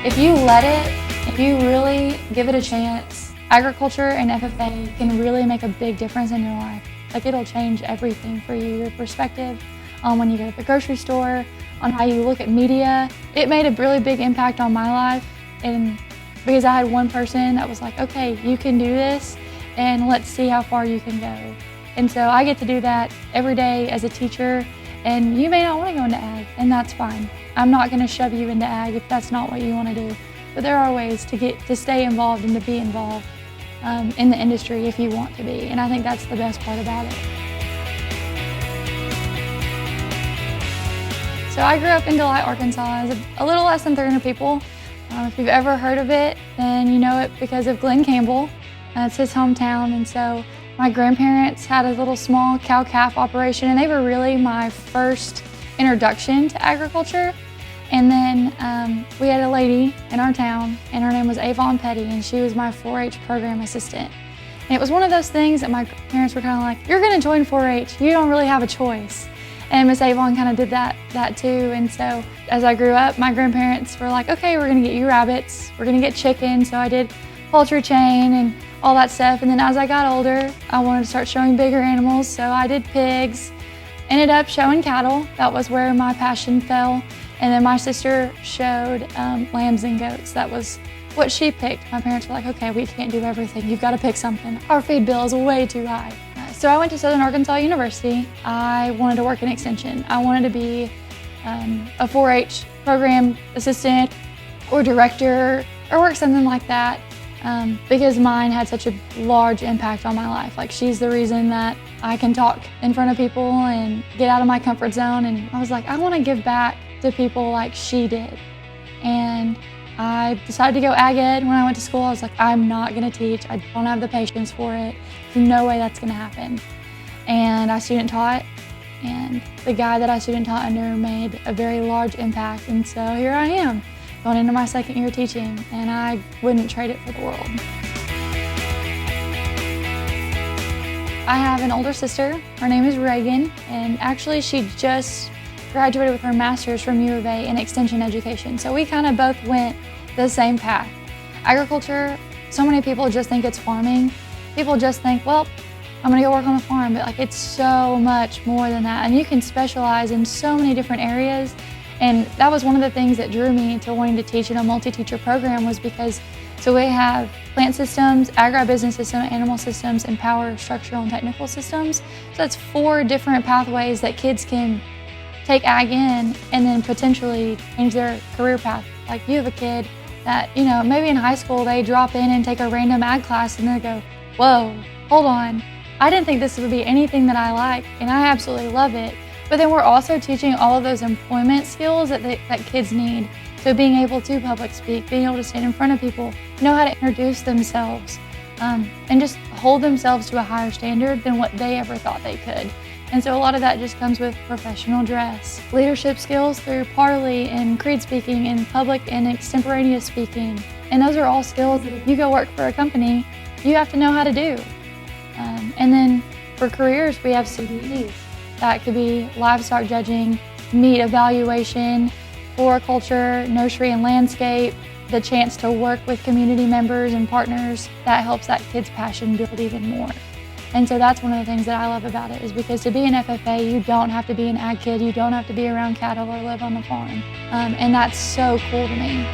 If you let it, if you really give it a chance, agriculture and FFA can really make a big difference in your life. Like, it'll change everything for you, your perspective on when you go to the grocery store, on how you look at media. It made a really big impact on my life, and because I had one person that was like, okay, you can do this, and let's see how far you can go. And so I get to do that every day as a teacher, and you may not want to go into ag, and that's fine. I'm not going to shove you into ag if that's not what you want to do. But there are ways to stay involved and to be involved in the industry if you want to be, and I think that's the best part about it. So I grew up in Delight, Arkansas. It's a little less than 300 people. If you've ever heard of it, then you know it because of Glenn Campbell. It's his hometown, and so my grandparents had a little small cow-calf operation, and they were really my first introduction to agriculture. And then we had a lady in our town, and her name was Avon Petty, and she was my 4-H program assistant. And it was one of those things that my parents were kind of like, you're going to join 4-H, you don't really have a choice. And Miss Avon kind of did that too. And so as I grew up, my grandparents were like, okay, we're going to get you rabbits, we're going to get chicken. So I did poultry chain and all that stuff. And then as I got older, I wanted to start showing bigger animals. So I did pigs, ended up showing cattle. That was where my passion fell. And then my sister showed lambs and goats. That was what she picked. My parents were like, okay, we can't do everything. You've got to pick something. Our feed bill is way too high. So I went to Southern Arkansas University. I wanted to work in extension. I wanted to be a 4-H program assistant or director or work something like that because mine had such a large impact on my life. Like, she's the reason that I can talk in front of people and get out of my comfort zone. And I was like, I want to give back to people like she did. And I decided to go ag ed when I went to school. I was like, I'm not going to teach. I don't have the patience for it. There's no way that's going to happen. And I student taught, and the guy that I student taught under made a very large impact. And so here I am, going into my 2nd year teaching, and I wouldn't trade it for the world. I have an older sister. Her name is Reagan, and actually she just graduated with her master's from U of A in extension education. So we kind of both went the same path. Agriculture, so many people just think it's farming. People just think, well, I'm gonna go work on the farm, but like, it's so much more than that. And you can specialize in so many different areas. And that was one of the things that drew me to wanting to teach in a multi-teacher program, was because, so we have plant systems, agribusiness systems, animal systems, and power, structural, and technical systems. So that's 4 different pathways that kids can take ag in and then potentially change their career path. Like, you have a kid that, you know, maybe in high school they drop in and take a random ag class and they go, whoa, hold on, I didn't think this would be anything that I like, and I absolutely love it. But then we're also teaching all of those employment skills that kids need. So being able to public speak, being able to stand in front of people, know how to introduce themselves, and just hold themselves to a higher standard than what they ever thought they could. And so a lot of that just comes with professional dress. Leadership skills through parley and creed speaking and public and extemporaneous speaking. And those are all skills that if you go work for a company, you have to know how to do. And then for careers, we have CDEs. That could be livestock judging, meat evaluation, floriculture, nursery and landscape, the chance to work with community members and partners. That helps that kid's passion build even more. And so that's one of the things that I love about it, is because to be an FFA, you don't have to be an ag kid, you don't have to be around cattle or live on the farm. And that's so cool to me.